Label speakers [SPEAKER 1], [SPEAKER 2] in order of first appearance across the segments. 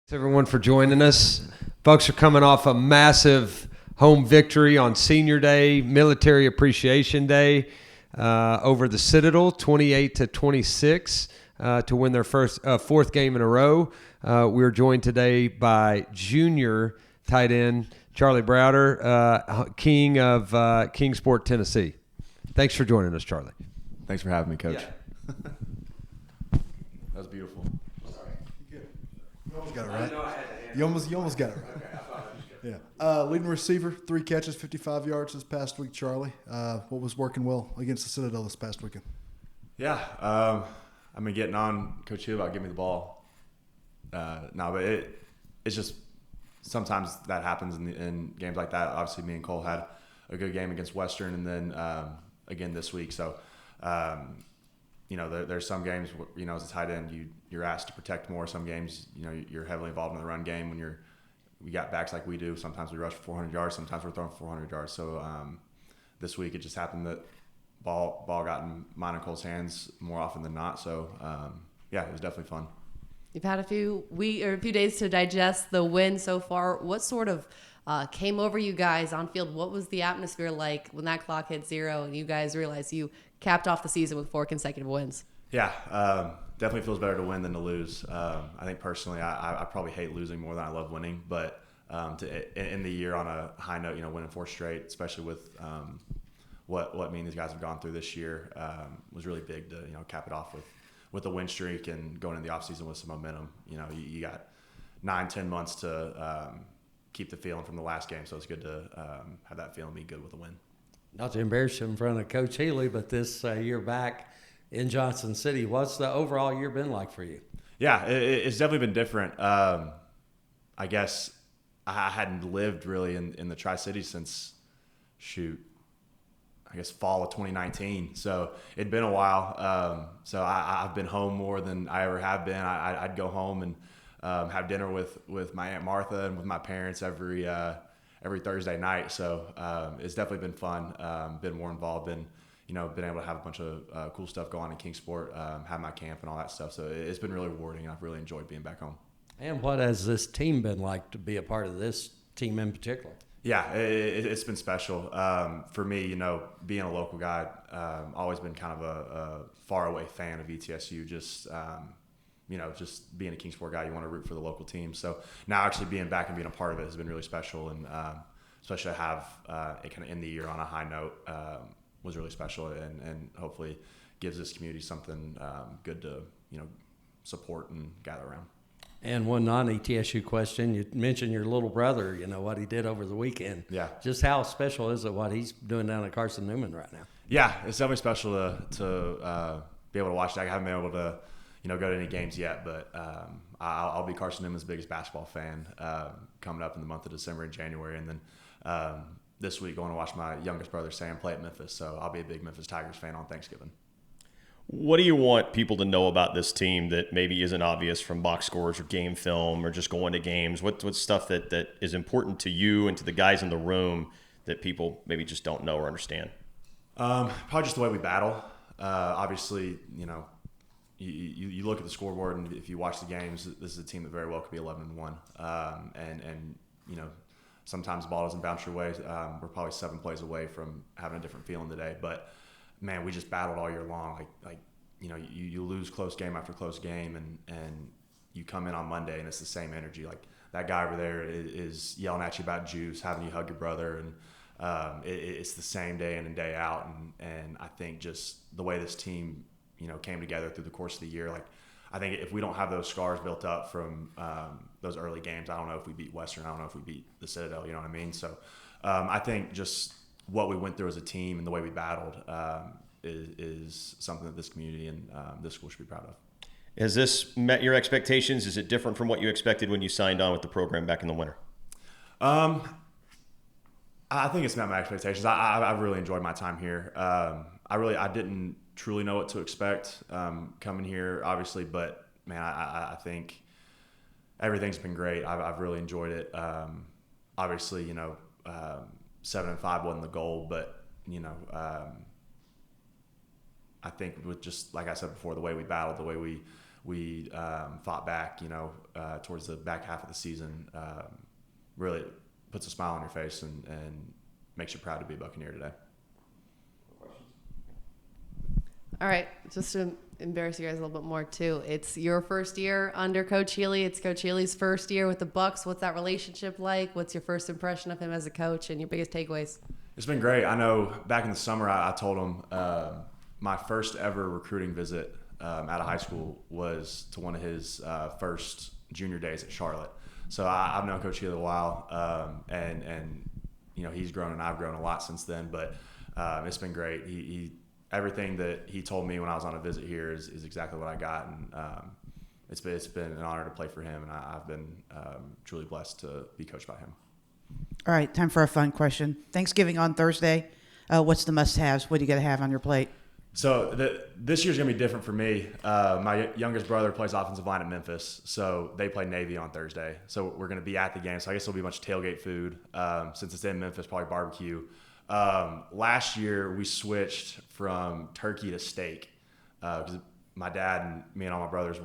[SPEAKER 1] Thanks everyone for joining us. Bucs are coming off a massive home victory on Senior Day, Military Appreciation Day, over the Citadel, 28-26, to win their fourth game in a row. We're joined today by junior tight end Charlie Browder, king of Kingsport, Tennessee. Thanks for joining us, Charlie.
[SPEAKER 2] Thanks for having me, Coach.
[SPEAKER 1] Yeah.
[SPEAKER 2] That was beautiful.
[SPEAKER 3] You almost got it right. You almost got it right. Yeah. Leading receiver, 3 catches, 55 yards this past week, Charlie. What was working well against the Citadel this past weekend?
[SPEAKER 2] Yeah. I've been getting on Coach Healy about giving me the ball. But it's just sometimes that happens in games like that. Obviously, me and Cole had a good game against Western, and then again this week. So, there's some games, as a tight end, you're asked to protect more. Some games, you're heavily involved in the run game when we got backs like we do. Sometimes we rush for 400 yards. Sometimes we're throwing for 400 yards. So this week it just happened that ball got in mine and Cole's hands more often than not. So it was definitely fun.
[SPEAKER 4] You've had a few days to digest the win so far. What sort of came over you guys on field? What was the atmosphere like when that clock hit 0 and you guys realized you capped off the season with 4 consecutive wins?
[SPEAKER 2] Yeah, definitely feels better to win than to lose. I think personally, I probably hate losing more than I love winning. But to end the year on a high note, winning 4 straight, especially with what me and these guys have gone through this year, was really big to cap it off with a win streak and going into the offseason with some momentum. You got 9-10 months to keep the feeling from the last game, so it's good to have that feeling be good with a win.
[SPEAKER 5] Not to embarrass you in front of Coach Healy, but this year back in Johnson City, what's the overall year been like for you? Yeah,
[SPEAKER 2] it's definitely been different. I guess I hadn't lived really in the Tri-Cities since, fall of 2019. So it'd been a while. So I've been home more than I ever have been. I'd go home and have dinner with my Aunt Martha and with my parents every Thursday night. So it's definitely been fun. Been more involved in, been able to have a bunch of cool stuff go on in Kingsport, have my camp and all that stuff. So it's been really rewarding, and I've really enjoyed being back home.
[SPEAKER 5] And what has this team been like to be a part of this team in particular?
[SPEAKER 2] Yeah, it's been special. For me, being a local guy, always been kind of a faraway fan of ETSU, just being a Kingsport guy, you want to root for the local team. So now actually being back and being a part of it has been really special, and especially to have it kind of end the year on a high note was really special, and hopefully gives this community something good to support and gather around.
[SPEAKER 5] And one non-ETSU question, you mentioned your little brother, what he did over the weekend.
[SPEAKER 2] Yeah.
[SPEAKER 5] Just how special is it what he's doing down at Carson Newman right now? Yeah,
[SPEAKER 2] it's definitely special to be able to watch that. I haven't been able to go to any games yet, but I'll be Carson Newman's biggest basketball fan coming up in the month of December and January. And then this week going to watch my youngest brother Sam play at Memphis, so I'll be a big Memphis Tigers fan on Thanksgiving.
[SPEAKER 6] What do you want people to know about this team that maybe isn't obvious from box scores or game film or just going to games? What's stuff that is important to you and to the guys in the room that people maybe just don't know or understand?
[SPEAKER 2] Probably just the way we battle. Obviously, you look at the scoreboard, and if you watch the games, this is a team that very well could be 11-1. And sometimes the ball doesn't bounce your way. We're probably 7 plays away from having a different feeling today, but man, we just battled all year long. You lose close game after close game, and you come in on Monday and it's the same energy. Like that guy over there is yelling at you about juice, having you hug your brother, and it's the same day in and day out. And I think just the way this team came together through the course of the year, I think if we don't have those scars built up from those early games, I don't know if we beat Western, I don't know if we beat the Citadel, you know what I mean? So I think just what we went through as a team and the way we battled is something that this community and this school should be proud of.
[SPEAKER 6] Has this met your expectations? Is it different from what you expected when you signed on with the program back in the winter?
[SPEAKER 2] I think it's met my expectations. I've really enjoyed my time here. I didn't truly know what to expect coming here, obviously, but man, I think everything's been great. I've really enjoyed it. Obviously, 7-5 wasn't the goal, but I think with just like I said before, the way we battled, the way we we fought back, towards the back half of the season. Really puts a smile on your face and makes you proud to be a Buccaneer today.
[SPEAKER 4] All right, just to embarrass you guys a little bit more too. It's your first year under Coach Healy. It's Coach Healy's first year with the Bucs. What's that relationship like? What's your first impression of him as a coach and your biggest takeaways?
[SPEAKER 2] It's been great. I know back in the summer I told him my first ever recruiting visit out of high school was to one of his first junior days at Charlotte. So I've known Coach Healy a while, and he's grown and I've grown a lot since then. But it's been great. He everything that he told me when I was on a visit here is exactly what I got, and it's been an honor to play for him, and I've been truly blessed to be coached by him.
[SPEAKER 7] All right, time for a fun question. Thanksgiving on Thursday. What's the must-haves? What do you got to have on your plate?
[SPEAKER 2] So this year's going to be different for me. My youngest brother plays offensive line at Memphis, so they play Navy on Thursday. So we're going to be at the game, so I guess there'll be a bunch of tailgate food. Since it's in Memphis, probably barbecue. Last year, we switched from turkey to steak because my dad and me and all my brothers, I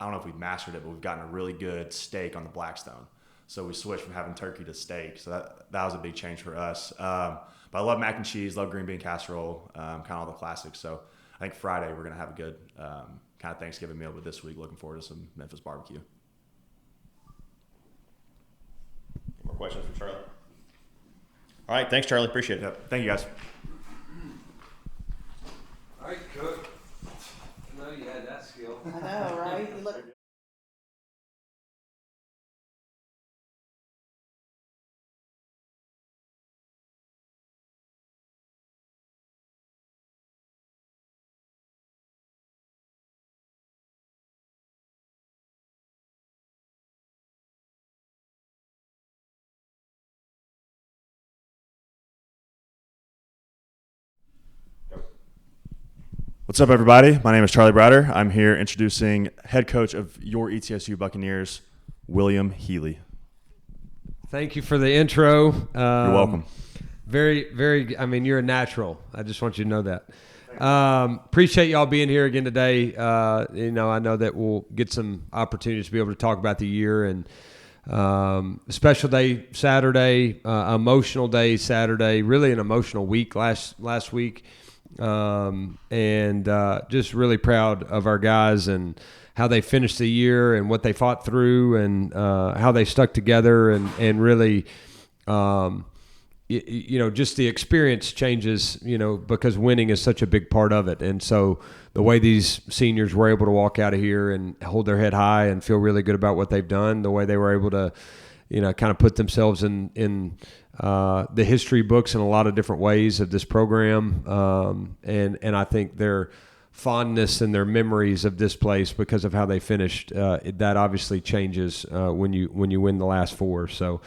[SPEAKER 2] don't know if we've mastered it, but we've gotten a really good steak on the Blackstone. So we switched from having turkey to steak. So that was a big change for us. But I love mac and cheese, love green bean casserole, kind of all the classics. So I think Friday we're going to have a good kind of Thanksgiving meal. But this week, looking forward to some Memphis barbecue.
[SPEAKER 6] Any more questions for Charlie? All right, thanks, Charlie. Appreciate it.
[SPEAKER 2] Yep. Thank you, guys.
[SPEAKER 1] All right, Cook. I know you had that skill.
[SPEAKER 7] I know, right? You look.
[SPEAKER 2] What's up, everybody? My name is Charlie Browder. I'm here introducing head coach of your ETSU Buccaneers, William Healy.
[SPEAKER 1] Thank you for the intro.
[SPEAKER 2] You're welcome.
[SPEAKER 1] Very, very, you're a natural. I just want you to know that. Appreciate y'all being here again today. I know that we'll get some opportunities to be able to talk about the year and special day Saturday, emotional day Saturday, really an emotional week last week. Just really proud of our guys and how they finished the year and what they fought through and how they stuck together and really, just the experience changes, because winning is such a big part of it. And so the way these seniors were able to walk out of here and hold their head high and feel really good about what they've done, the way they were able to, kind of put themselves in the history books in a lot of different ways of this program. And I think their fondness and their memories of this place because of how they finished, that obviously changes when you win the last four. So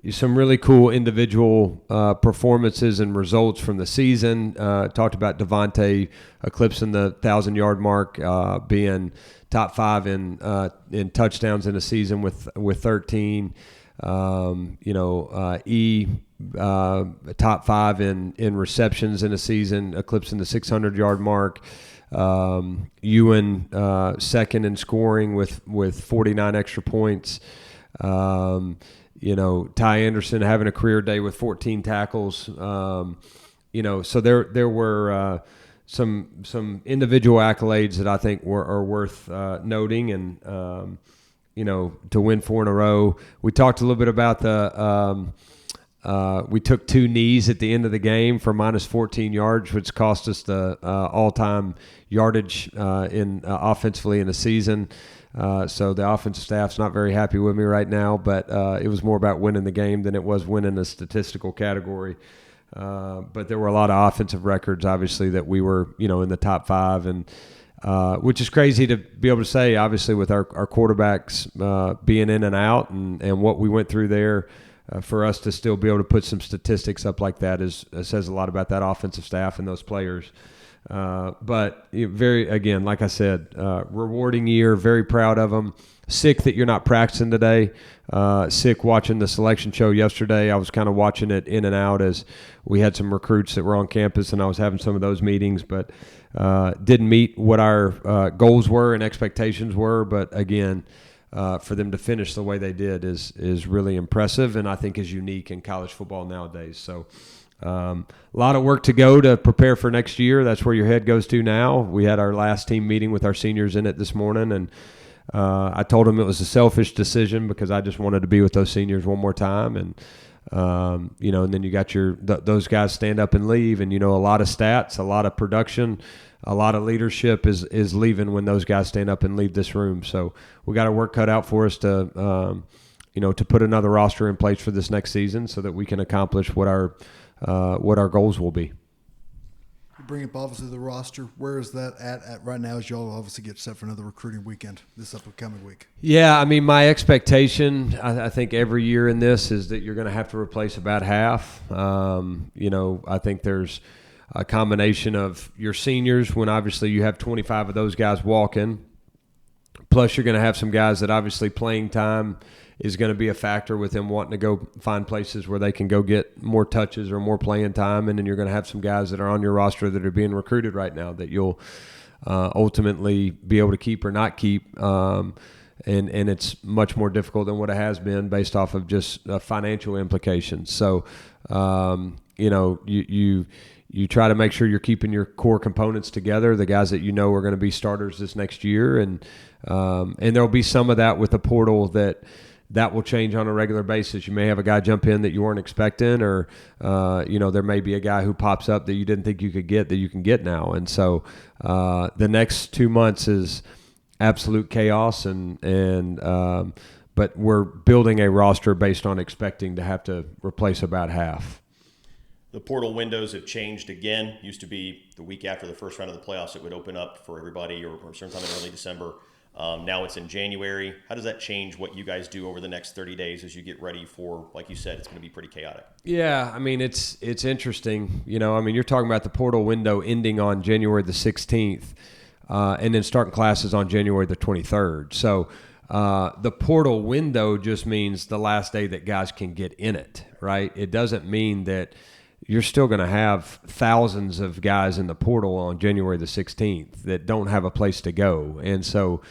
[SPEAKER 1] some really cool individual performances and results from the season. Talked about Devontae eclipsing the 1,000-yard mark, being top 5 in touchdowns in a season with 13. Top 5 in receptions in a season, eclipsing the 600-yard mark. Ewan second in scoring with 49 extra points. Ty Anderson having a career day with 14 tackles. So there were some individual accolades that I think are worth noting, and to win 4 in a row. We talked a little bit about we took 2 knees at the end of the game for minus 14 yards, which cost us the all-time yardage offensively in the season. So the offensive staff's not very happy with me right now, but it was more about winning the game than it was winning the statistical category. But there were a lot of offensive records, obviously, that we were, in the top 5, and which is crazy to be able to say, obviously, with our quarterbacks being in and out and what we went through there. For us to still be able to put some statistics up like that says a lot about that offensive staff and those players. But very, again, like I said, rewarding year, very proud of them. Sick that you're not practicing today. Sick watching the selection show yesterday. I was kind of watching it in and out as we had some recruits that were on campus, and I was having some of those meetings, but didn't meet what our goals were and expectations were. But again, for them to finish the way they did is really impressive, and I think is unique in college football nowadays. So a lot of work to go to prepare for next year. That's where your head goes to now. We had our last team meeting with our seniors in it this morning, and I told them it was a selfish decision because I just wanted to be with those seniors one more time. And, and then you got those guys stand up and leave, and, a lot of stats, a lot of production, a lot of leadership is leaving when those guys stand up and leave this room. So we got our work cut out for us to put another roster in place for this next season so that we can accomplish what our goals will be.
[SPEAKER 3] Bring up obviously the roster. Where is that at right now as y'all obviously get set for another recruiting weekend this upcoming week?
[SPEAKER 1] Yeah, I mean, my expectation, I think every year in this is that you're going to have to replace about half. I think there's a combination of your seniors when obviously you have 25 of those guys walking. Plus you're going to have some guys that obviously playing time is going to be a factor with them wanting to go find places where they can go get more touches or more playing time. And then you're going to have some guys that are on your roster that are being recruited right now that you'll ultimately be able to keep or not keep. And it's much more difficult than what it has been based off of just financial implications. So, you try to make sure you're keeping your core components together, the guys that are going to be starters this next year. And there'll be some of that with the portal that will change on a regular basis. You may have a guy jump in that you weren't expecting, or, there may be a guy who pops up that you didn't think you could get that you can get now. And so the next 2 months is absolute chaos, but we're building a roster based on expecting to have to replace about half.
[SPEAKER 6] The portal windows have changed again. Used to be the week after the first round of the playoffs, it would open up for everybody, or sometime in early December. Now it's in January. How does that change what you guys do over the next 30 days as you get ready for, like you said, it's going to be pretty chaotic?
[SPEAKER 1] Yeah, I mean, it's interesting. You're talking about the portal window ending on January the 16th and then starting classes on January the 23rd. So the portal window just means the last day that guys can get in it, right? It doesn't mean that you're still going to have thousands of guys in the portal on January the 16th that don't have a place to go. And so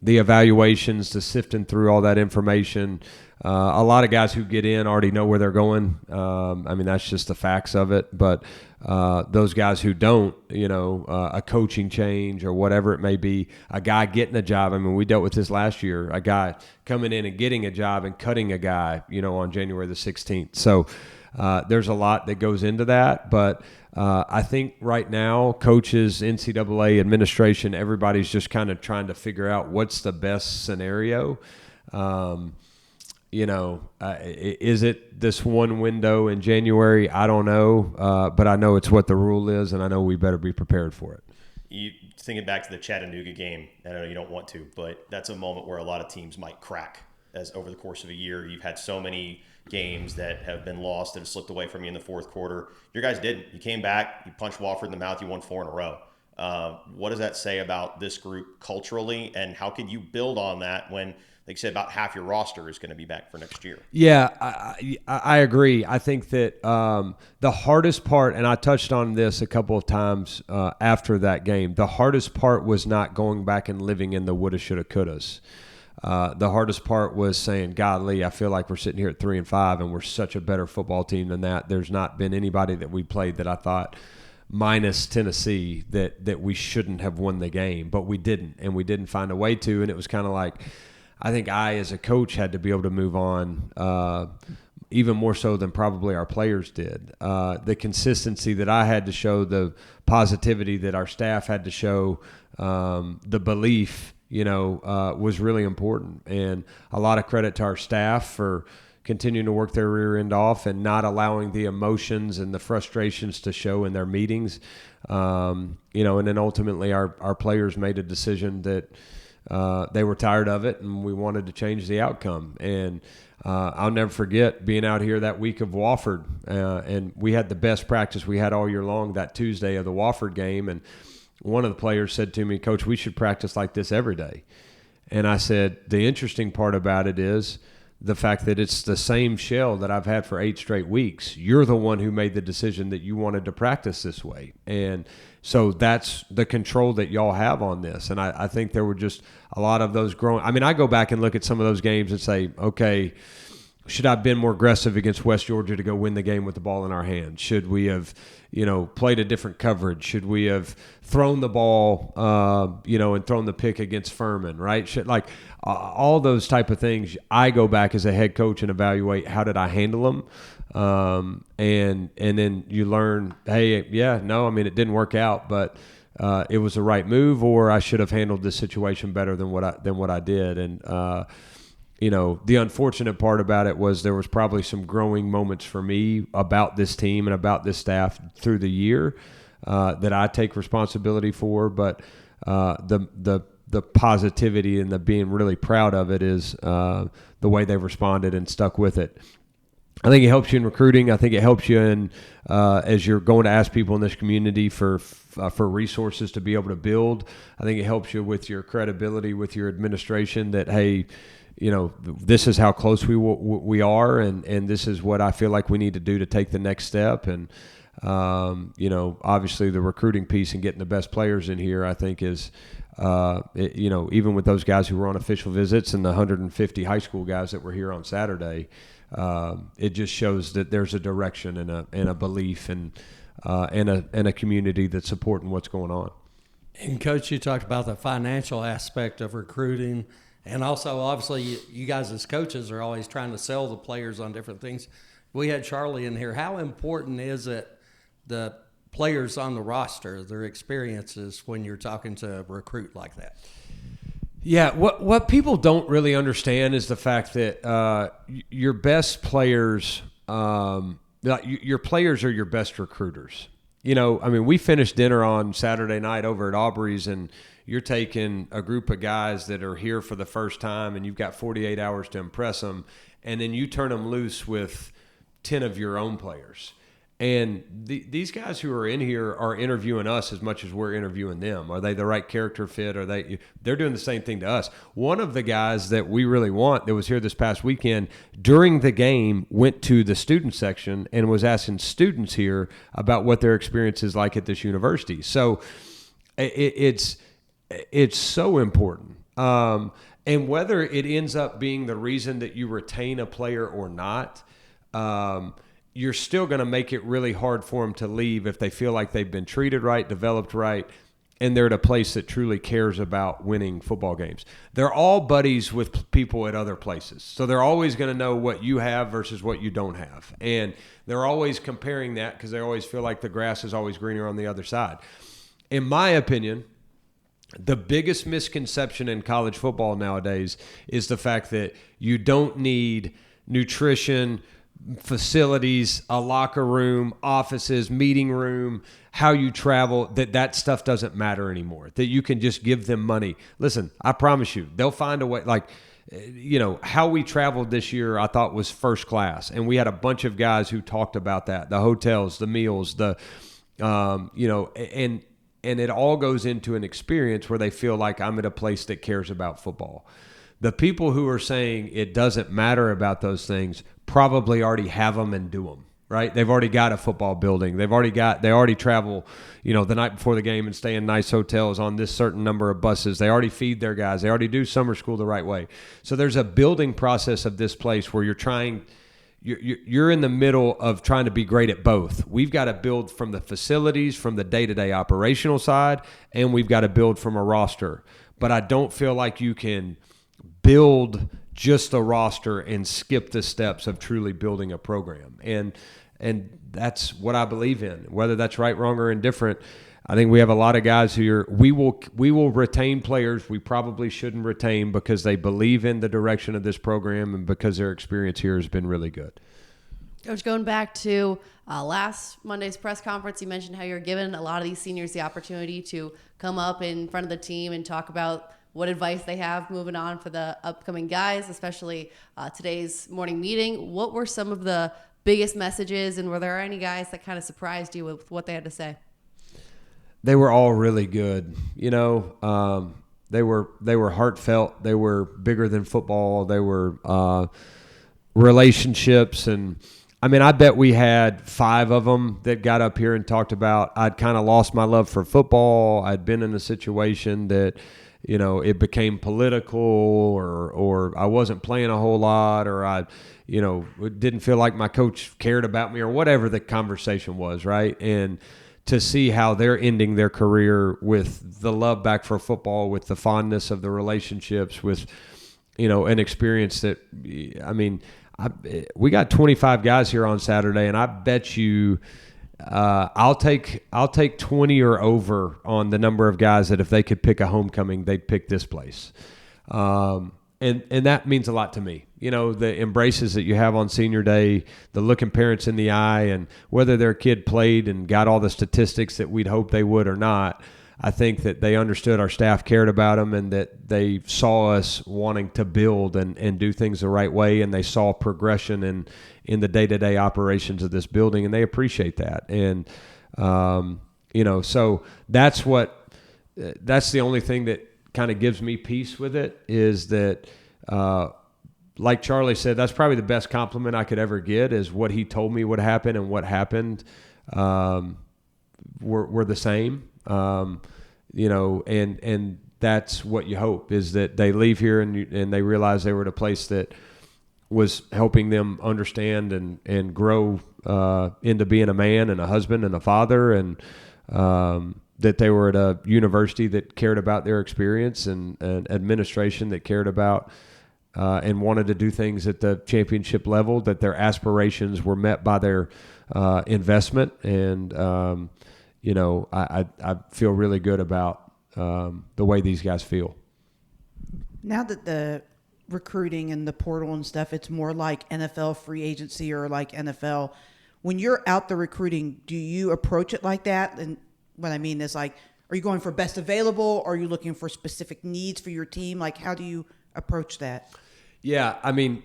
[SPEAKER 1] the evaluations, the sifting through all that information, a lot of guys who get in already know where they're going. That's just the facts of it. But those guys who don't, a coaching change or whatever it may be, a guy getting a job. We dealt with this last year, a guy coming in and getting a job and cutting a guy, on January the 16th. So there's a lot that goes into that, but I think right now, coaches, NCAA administration, everybody's just kind of trying to figure out what's the best scenario. Is it this one window in January? I don't know, but I know it's what the rule is, and I know we better be prepared for it.
[SPEAKER 6] You thinking back to the Chattanooga game, I know you don't want to, but that's a moment where a lot of teams might crack as over the course of a year. You've had so many games that have been lost and slipped away from you in the fourth quarter. Your guys didn't. You came back, you punched Wofford in the mouth, you won 4 in a row. What does that say about this group culturally, and how can you build on that when, like you said, about half your roster is going to be back for next year?
[SPEAKER 1] Yeah, I agree. I think that the hardest part, and I touched on this a couple of times after that game, the hardest part was not going back and living in the woulda, shoulda, couldas. The hardest part was saying, golly, I feel like we're sitting here at 3-5 and we're such a better football team than that. There's not been anybody that we played that I thought, minus Tennessee, that we shouldn't have won the game, but we didn't, and we didn't find a way to. And it was kind of like, I think I, as a coach, had to be able to move on even more so than probably our players did. The consistency that I had to show, the positivity that our staff had to show, the belief, was really important. And a lot of credit to our staff for continuing to work their rear end off and not allowing the emotions and the frustrations to show in their meetings. And then ultimately our players made a decision that they were tired of it and we wanted to change the outcome. And I'll never forget being out here that week of Wofford, and we had the best practice we had all year long that Tuesday of the Wofford game. And one of the players said to me, "Coach, we should practice like this every day." And I said, the interesting part about it is the fact that it's the same shell that I've had for 8 straight weeks. You're the one who made the decision that you wanted to practice this way. And so that's the control that y'all have on this. And I think there were just a lot of those growing. I mean, I go back and look at some of those games and say, okay, should I have been more aggressive against West Georgia to go win the game with the ball in our hands? Should we have, played a different coverage? Should we have thrown the ball, and thrown the pick against Furman, right? All those type of things, I go back as a head coach and evaluate how did I handle them, and then you learn, hey, it didn't work out, but it was the right move, or I should have handled this situation better than what I did, and. The unfortunate part about it was there was probably some growing moments for me about this team and about this staff through the year that I take responsibility for. But the positivity and the being really proud of it is the way they've responded and stuck with it. I think it helps you in recruiting. I think it helps you in as you're going to ask people in this community for resources to be able to build. I think it helps you with your credibility with your administration that, hey, this is how close we are, and this is what I feel like we need to do to take the next step. And, obviously the recruiting piece and getting the best players in here, I think is, even with those guys who were on official visits and the 150 high school guys that were here on Saturday, it just shows that there's a direction and a belief and a community that's supporting what's going on.
[SPEAKER 5] And Coach, you talked about the financial aspect of recruiting. And also, obviously, you guys as coaches are always trying to sell the players on different things. We had Charlie in here. How important is it the players on the roster, their experiences when you're talking to a recruit like that?
[SPEAKER 1] Yeah, what people don't really understand is the fact that your best players, your players are your best recruiters. We finished dinner on Saturday night over at Aubrey's, and you're taking a group of guys that are here for the first time, and you've got 48 hours to impress them, and then you turn them loose with 10 of your own players. And these guys who are in here are interviewing us as much as we're interviewing them. Are they the right character fit? They're doing the same thing to us. One of the guys that we really want that was here this past weekend during the game went to the student section and was asking students here about what their experience is like at this university. So it's so important. And whether it ends up being the reason that you retain a player or not, you're still going to make it really hard for them to leave if they feel like they've been treated right, developed right, and they're at a place that truly cares about winning football games. They're all buddies with people at other places. So they're always going to know what you have versus what you don't have. And they're always comparing that because they always feel like the grass is always greener on the other side. In my opinion, the biggest misconception in college football nowadays is the fact that you don't need nutrition, facilities, a locker room, offices, meeting room, how you travel, that stuff doesn't matter anymore, that you can just give them money. Listen, I promise you, they'll find a way. How we traveled this year, I thought was first class. And we had a bunch of guys who talked about that, the hotels, the meals, and it all goes into an experience where they feel like I'm at a place that cares about football. The people who are saying it doesn't matter about those things probably already have them and do them, right? They've already got a football building. They already travel, the night before the game and stay in nice hotels on this certain number of buses. They already feed their guys. They already do summer school the right way. So there's a building process of this place where you're in the middle of trying to be great at both. We've got to build from the facilities, from the day-to-day operational side, and we've got to build from a roster. But I don't feel like you can build just a roster and skip the steps of truly building a program. And that's what I believe in. Whether that's right, wrong, or indifferent, I think we have a lot of guys who we will retain players we probably shouldn't retain because they believe in the direction of this program and because their experience here has been really good.
[SPEAKER 4] Coach, going back to last Monday's press conference, you mentioned how you're giving a lot of these seniors the opportunity to come up in front of the team and talk about what advice they have moving on for the upcoming guys, especially today's morning meeting. What were some of the biggest messages, and were there any guys that kind of surprised you with what they had to say?
[SPEAKER 1] They were all really good. You know, they were heartfelt. They were bigger than football. They were relationships. And I mean, I bet we had 5 of them that got up here and talked about, I'd kind of lost my love for football. I'd been in a situation that, you know, it became political, or I wasn't playing a whole lot, or I, you know, didn't feel like my coach cared about me, or whatever the conversation was, right? And to see how they're ending their career with the love back for football, with the fondness of the relationships, with, you know, an experience that, I mean, we got 25 guys here on Saturday, and I bet you I'll take 20 or over on the number of guys that if they could pick a homecoming, they'd pick this place. And that means a lot to me. You know, the embraces that you have on senior day, the looking parents in the eye, and whether their kid played and got all the statistics that we'd hope they would or not, I think that they understood our staff cared about them, and that they saw us wanting to build and do things the right way, and they saw progression in the day-to-day operations of this building, and they appreciate that. And, you know, so that's the only thing that kind of gives me peace with it, is that, like Charlie said, that's probably the best compliment I could ever get, is what he told me would happen and what happened were the same. You know, and that's what you hope, is that they leave here and they realize they were at a place that was helping them understand and grow into being a man and a husband and a father, and that they were at a university that cared about their experience, and an administration that cared about and wanted to do things at the championship level, that their aspirations were met by their investment. And you know, I feel really good about the way these guys feel.
[SPEAKER 7] Now that the recruiting and the portal and stuff, it's more like NFL free agency, or like NFL. When you're out the recruiting, do you approach it like that? And what I mean is, like, are you going for best available? Or are you looking for specific needs for your team? Like, how do you approach that?
[SPEAKER 1] Yeah, I mean,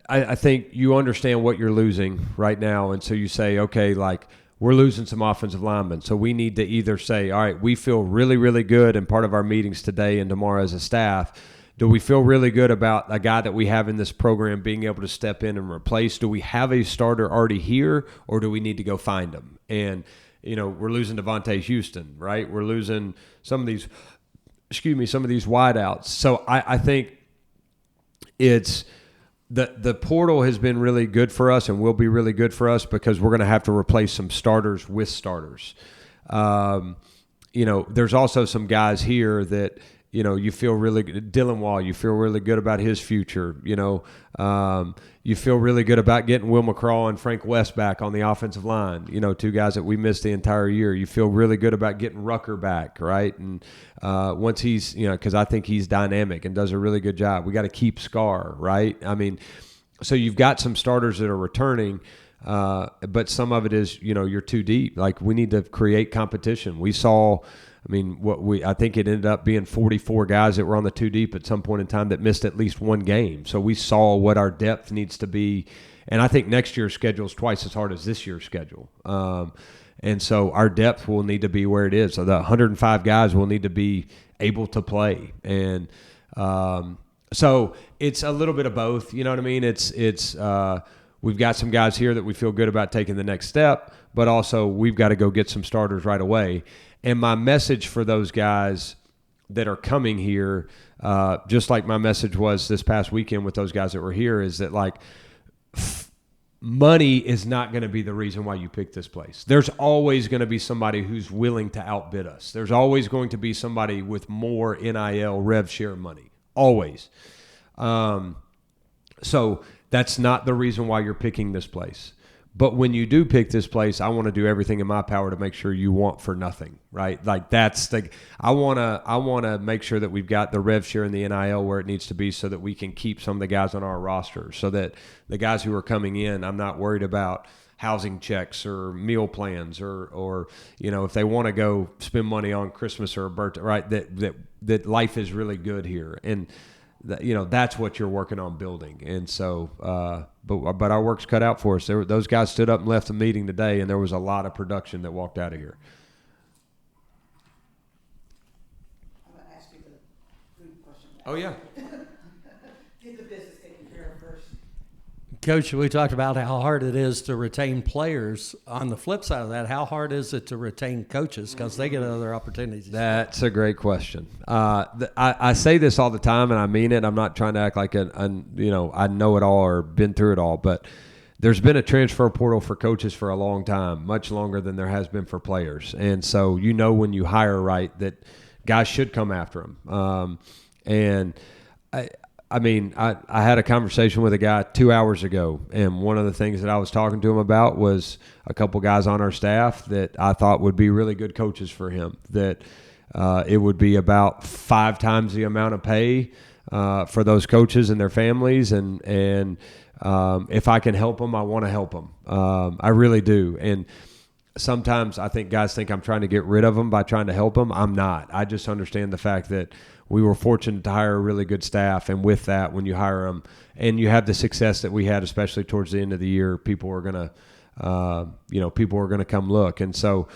[SPEAKER 1] I think you understand what you're losing right now. And so you say, okay, like, we're losing some offensive linemen. So we need to either say, all right, we feel really, really good, and part of our meetings today and tomorrow as a staff, do we feel really good about a guy that we have in this program being able to step in and replace? Do we have a starter already here, or do we need to go find him? And, you know, we're losing Devontae Houston, right? We're losing some of these wideouts. So I think it's – The portal has been really good for us, and will be really good for us, because we're going to have to replace some starters with starters. You know, there's also some guys here that, you know, you feel really good. Dylan Wall, you feel really good about his future. You know, you feel really good about getting Will McCraw and Frank West back on the offensive line. You know, 2 guys that we missed the entire year. You feel really good about getting Rucker back, right? And once he's, you know, because I think he's dynamic and does a really good job. We got to keep Scar, right? I mean, so you've got some starters that are returning, but some of it is, you know, you're too deep. Like, we need to create competition. We saw, I mean, I think it ended up being 44 guys that were on the 2 deep at some point in time that missed at least one game. So we saw what our depth needs to be. And I think next year's schedule is twice as hard as this year's schedule. And so our depth will need to be where it is. So the 105 guys will need to be able to play. And so it's a little bit of both. You know what I mean? It's we've got some guys here that we feel good about taking the next step, but also we've got to go get some starters right away. And my message for those guys that are coming here, just like my message was this past weekend with those guys that were here, is that, like, money is not going to be the reason why you pick this place. There's always going to be somebody who's willing to outbid us. There's always going to be somebody with more NIL rev share money. Always. So that's not the reason why you're picking this place. But when you do pick this place, I want to do everything in my power to make sure you want for nothing, right? Like, that's the I want to make sure that we've got the rev share and the NIL where it needs to be, so that we can keep some of the guys on our roster, so that the guys who are coming in, I'm not worried about housing checks or meal plans or if they want to go spend money on Christmas or a birthday, right? That life is really good here, and that's what you're working on building. And so, but our work's cut out for us. Those guys stood up and left the meeting today, and there was a lot of production that walked out of here.
[SPEAKER 7] I'm going to ask you the food question.
[SPEAKER 1] Oh yeah.
[SPEAKER 7] Get the business taken care of first.
[SPEAKER 5] Coach, we talked about how hard it is to retain players. On the flip side of that, how hard is it to retain coaches because they get other opportunities?
[SPEAKER 1] That's a great question. I say this all the time, and I mean it. I'm not trying to act like I know it all or been through it all, but there's been a transfer portal for coaches for a long time, much longer than there has been for players. And so when you hire right that guys should come after them. I had a conversation with a guy 2 hours ago, and one of the things that I was talking to him about was a couple guys on our staff that I thought would be really good coaches for him, that it would be about 5 times the amount of pay for those coaches and their families, and if I can help them, I want to help them. I really do. And sometimes I think guys think I'm trying to get rid of them by trying to help them. I'm not. I just understand the fact that we were fortunate to hire a really good staff, and with that, when you hire them and you have the success that we had, especially towards the end of the year, people are gonna come look. And so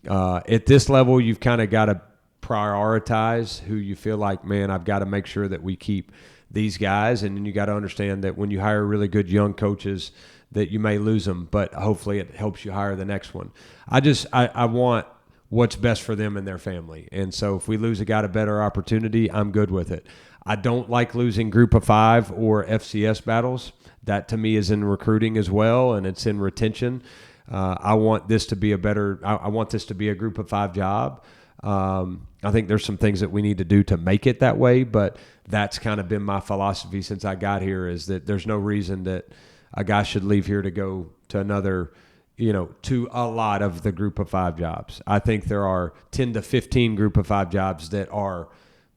[SPEAKER 1] at this level, you've kind of got to prioritize who you feel like, man, I've got to make sure that we keep these guys, and then you got to understand that when you hire really good young coaches, that you may lose them, but hopefully it helps you hire the next one. I want what's best for them and their family. And so if we lose a guy to better opportunity, I'm good with it. I don't like losing group of 5 or FCS battles. That to me is in recruiting as well, and it's in retention. I want this to be I want this to be a group of 5 job. I think there's some things that we need to do to make it that way, but that's kind of been my philosophy since I got here, is that there's no reason that a guy should leave here to go to another, to a lot of the group of 5 jobs. I think there are 10 to 15 group of 5 jobs that are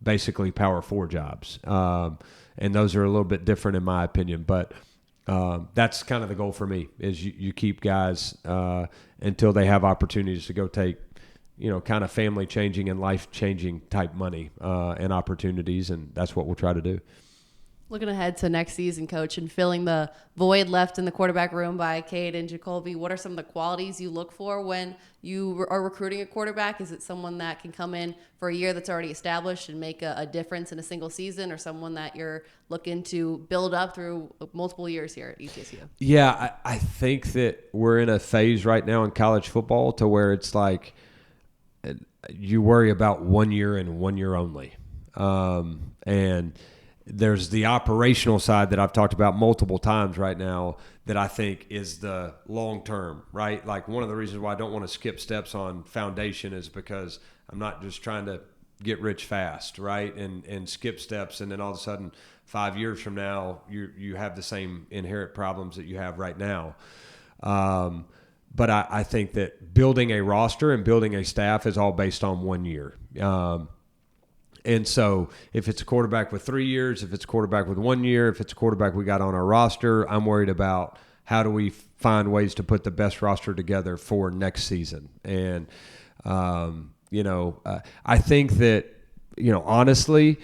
[SPEAKER 1] basically power 4 jobs. And those are a little bit different in my opinion, but that's kind of the goal for me, is you keep guys until they have opportunities to go take, kind of family changing and life changing type money and opportunities. And that's what we'll try to do.
[SPEAKER 4] Looking ahead to next season, Coach, and filling the void left in the quarterback room by Cade and Jacoby, what are some of the qualities you look for when you are recruiting a quarterback? Is it someone that can come in for a year that's already established and make a difference in a single season, or someone that you're looking to build up through multiple years here at ETSU?
[SPEAKER 1] Yeah, I think that we're in a phase right now in college football to where it's like you worry about 1 year and 1 year only. And there's the operational side that I've talked about multiple times right now that I think is the long term, right? Like one of the reasons why I don't want to skip steps on foundation is because I'm not just trying to get rich fast, right? And skip steps, and then all of a sudden 5 years from now you have the same inherent problems that you have right now. But I think that building a roster and building a staff is all based on 1 year. And so if it's a quarterback with 3 years, if it's a quarterback with 1 year, if it's a quarterback we got on our roster, I'm worried about how do we find ways to put the best roster together for next season. And, I think that, honestly,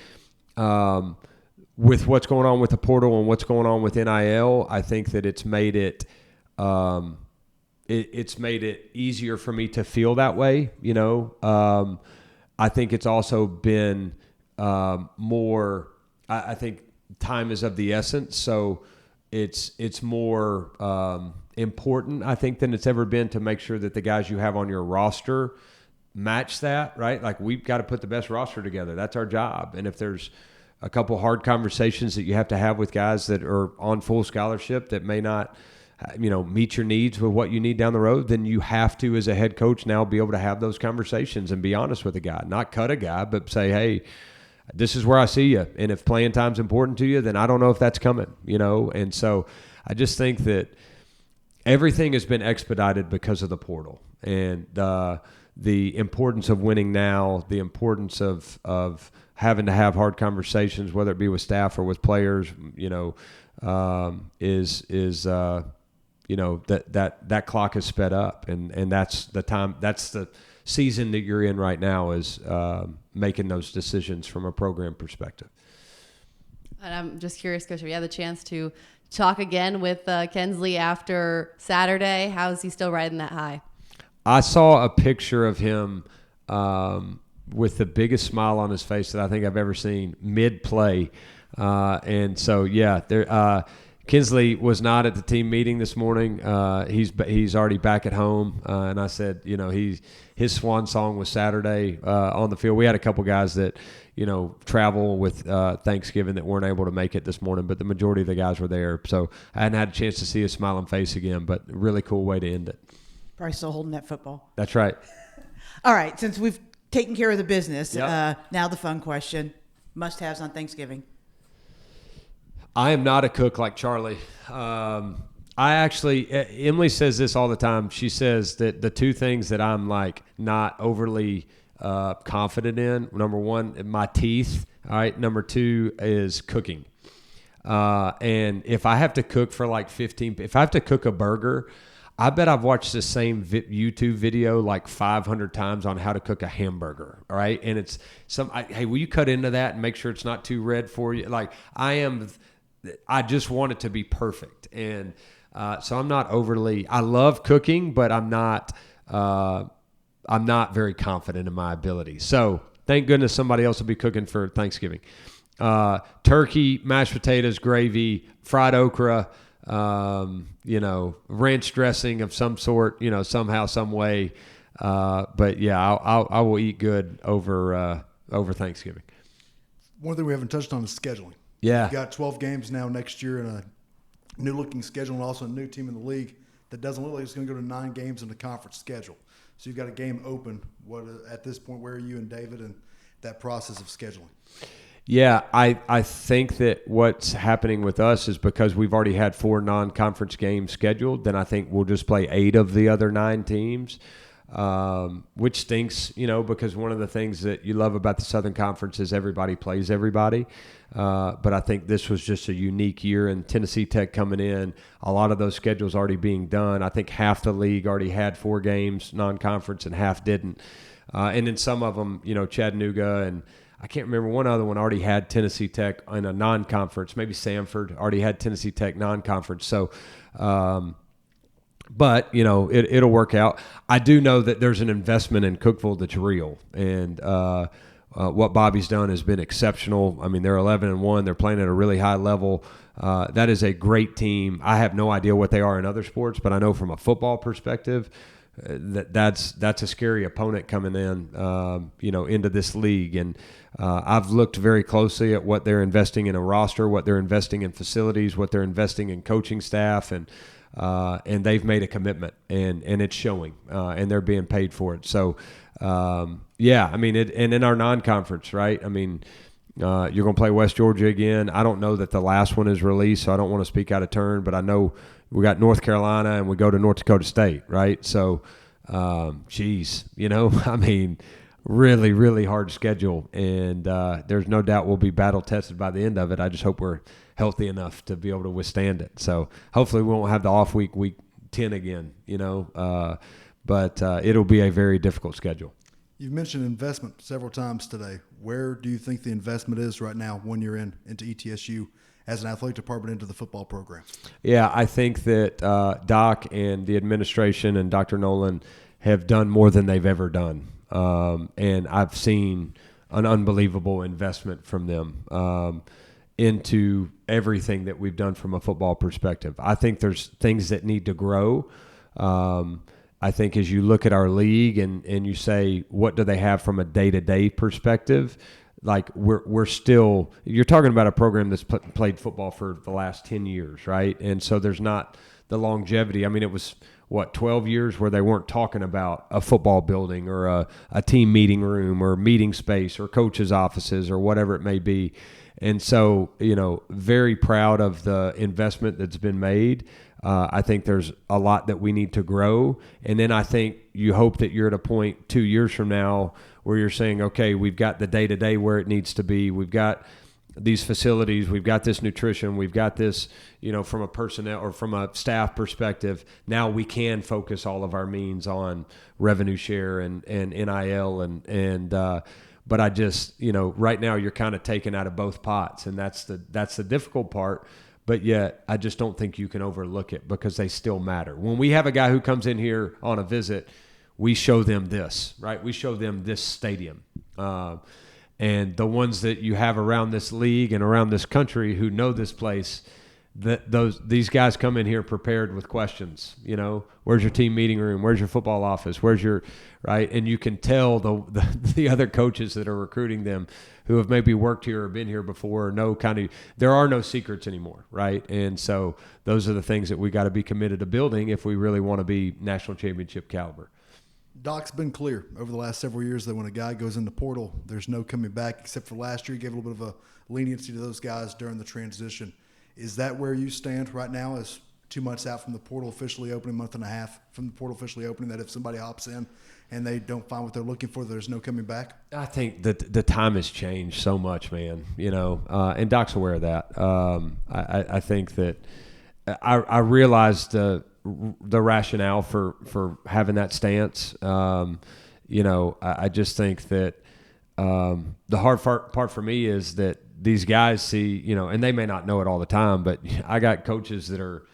[SPEAKER 1] with what's going on with the portal and what's going on with NIL, I think that it's made it it's made it easier for me to feel that way, I think it's also been more. I think time is of the essence, so it's more important, I think, than it's ever been to make sure that the guys you have on your roster match that, right? Like we've got to put the best roster together. That's our job. And if there's a couple hard conversations that you have to have with guys that are on full scholarship that may not, meet your needs with what you need down the road, then you have to, as a head coach, now be able to have those conversations and be honest with a guy, not cut a guy, but say, hey, this is where I see you. And if playing time's important to you, then I don't know if that's coming, And so I just think that everything has been expedited because of the portal and the importance of winning now, the importance of having to have hard conversations, whether it be with staff or with players, that clock is sped up, and that's the time. That's the season that you're in right now, is making those decisions from a program perspective.
[SPEAKER 4] And I'm just curious, Coach, if you had the chance to talk again with Kensley after Saturday, how is he still riding that high?
[SPEAKER 1] I saw a picture of him with the biggest smile on his face that I think I've ever seen mid-play. And so, yeah, Kinsley was not at the team meeting this morning. He's already back at home. And I said, his swan song was Saturday on the field. We had a couple guys that, travel with Thanksgiving that weren't able to make it this morning, but the majority of the guys were there. So I hadn't had a chance to see his smiling face again, but really cool way to end it.
[SPEAKER 7] Probably still holding that football.
[SPEAKER 1] That's right.
[SPEAKER 7] All right, since we've taken care of the business,
[SPEAKER 1] Yep.
[SPEAKER 7] now the fun question. Must-haves on Thanksgiving.
[SPEAKER 1] I am not a cook like Charlie. Emily says this all the time. She says that the two things that I'm like not overly confident in, number one, my teeth. All right. Number two is cooking. And if I have to cook for like 15, if I have to cook a burger, I bet I've watched the same YouTube video like 500 times on how to cook a hamburger. All right. And it's hey, will you cut into that and make sure it's not too red for you? Like I just want it to be perfect. And so I'm not I love cooking, but I'm not very confident in my ability. So thank goodness somebody else will be cooking for Thanksgiving. Turkey, mashed potatoes, gravy, fried okra, ranch dressing of some sort, somehow, some way. But yeah, I will eat good over Thanksgiving.
[SPEAKER 3] One thing we haven't touched on is scheduling.
[SPEAKER 1] Yeah.
[SPEAKER 3] You've got 12 games now next year and a new-looking schedule, and also a new team in the league that doesn't look like it's going to go to 9 games in the conference schedule. So you've got a game open. At this point, where are you and David in that process of scheduling?
[SPEAKER 1] Yeah, I think that what's happening with us is because we've already had 4 non-conference games scheduled, then I think we'll just play 8 of the other 9 teams, which stinks, because one of the things that you love about the Southern Conference is everybody plays everybody. But I think this was just a unique year, and Tennessee Tech coming in, a lot of those schedules already being done. I think half the league already had 4 games non-conference and half didn't. And then some of them, Chattanooga and I can't remember, one other one already had Tennessee Tech in a non-conference. Maybe Samford already had Tennessee Tech non-conference. So, but, it'll work out. I do know that there's an investment in Cookeville that's real. And what Bobby's done has been exceptional. I mean, they're 11-1. They're playing at a really high level. That is a great team. I have no idea what they are in other sports, but I know from a football perspective, that's a scary opponent coming in, into this league. And I've looked very closely at what they're investing in a roster, what they're investing in facilities, what they're investing in coaching staff, and they've made a commitment, and it's showing, and they're being paid for it. So, yeah, I mean, and in our non-conference, right? I mean, you're going to play West Georgia again. I don't know that the last one is released, so I don't want to speak out of turn, but I know we got North Carolina and we go to North Dakota State, right? So, I mean, really, really hard schedule, and there's no doubt we'll be battle tested by the end of it. I just hope we're healthy enough to be able to withstand it. So hopefully we won't have the off week 10 again, but it'll be a very difficult schedule.
[SPEAKER 3] You've mentioned investment several times today. Where do you think the investment is right now when you're into ETSU as an athletic department into the football program?
[SPEAKER 1] Yeah, I think that Doc and the administration and Dr. Nolan have done more than they've ever done. And I've seen an unbelievable investment from them into everything that we've done from a football perspective. I think there's things that need to grow. I think as you look at our league and you say, what do they have from a day-to-day perspective? Like we're still, you're talking about a program that's played football for the last 10 years, right? And so there's not the longevity. I mean, it was, 12 years where they weren't talking about a football building or a team meeting room or meeting space or coaches' offices or whatever it may be. And so, very proud of the investment that's been made. I think there's a lot that we need to grow. And then I think you hope that you're at a point 2 years from now where you're saying, okay, we've got the day-to-day where it needs to be. We've got these facilities, we've got this nutrition, we've got this, from a personnel or from a staff perspective. Now we can focus all of our means on revenue share and NIL but I just, right now you're kind of taken out of both pots, and that's the difficult part. But yet I just don't think you can overlook it because they still matter. When we have a guy who comes in here on a visit, we show them this, right? We show them this stadium. And the ones that you have around this league and around this country who know this place, these guys come in here prepared with questions. Where's your team meeting room? Where's your football office? Where's your right? And you can tell the other coaches that are recruiting them who have maybe worked here or been here before there are no secrets anymore, right? And so those are the things that we got to be committed to building if we really want to be national championship caliber.
[SPEAKER 3] Doc's been clear over the last several years that when a guy goes in the portal, there's no coming back, except for last year. He gave a little bit of a leniency to those guys during the transition. Is that where you stand right now, as 2 months out from the portal officially opening, month and a half from the portal officially opening, that if somebody opts in and they don't find what they're looking for, there's no coming back?
[SPEAKER 1] I think that the time has changed so much, man, and Doc's aware of that. I think that I realized the rationale for having that stance. I just think that the hard part for me is that these guys see, and they may not know it all the time, but I got coaches that are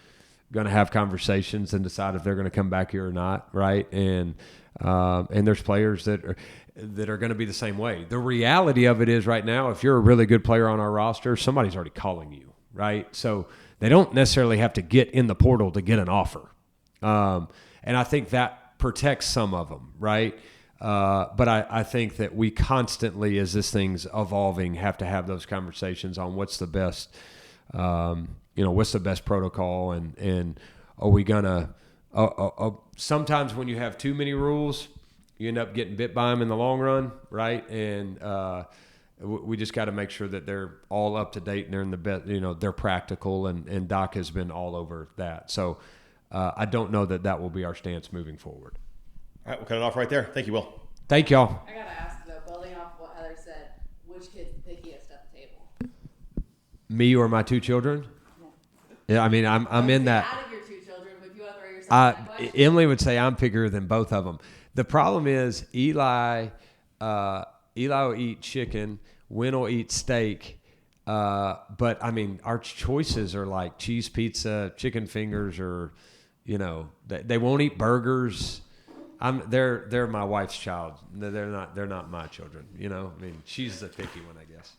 [SPEAKER 1] going to have conversations and decide if they're going to come back here or not, right? And there's players that are going to be the same way. The reality of it is right now, if you're a really good player on our roster, somebody's already calling you, right? So they don't necessarily have to get in the portal to get an offer. And I think that protects some of them, right? But I think that we constantly, as this thing's evolving, have to have those conversations on what's the best, what's the best protocol, and are we gonna? Sometimes when you have too many rules, you end up getting bit by them in the long run, right? And we just got to make sure that they're all up to date and they're in the best, they're practical, and Doc has been all over that. So I don't know that will be our stance moving forward.
[SPEAKER 6] All right, we'll cut it off right there. Thank you, Will.
[SPEAKER 1] Thank y'all.
[SPEAKER 4] I gotta ask though, building off what Heather said, which kid's the pickiest at the table?
[SPEAKER 1] Me or my two children? Yeah, I mean, I'm in that.
[SPEAKER 4] Out of your two children, if you want to throw yourself in that question.
[SPEAKER 1] Emily would say I'm pickier than both of them. The problem is Eli will eat chicken, Wynn will eat steak, but I mean, our choices are like cheese pizza, chicken fingers, or they won't eat burgers. They're my wife's child. They're not my children. I mean, she's the picky one, I guess.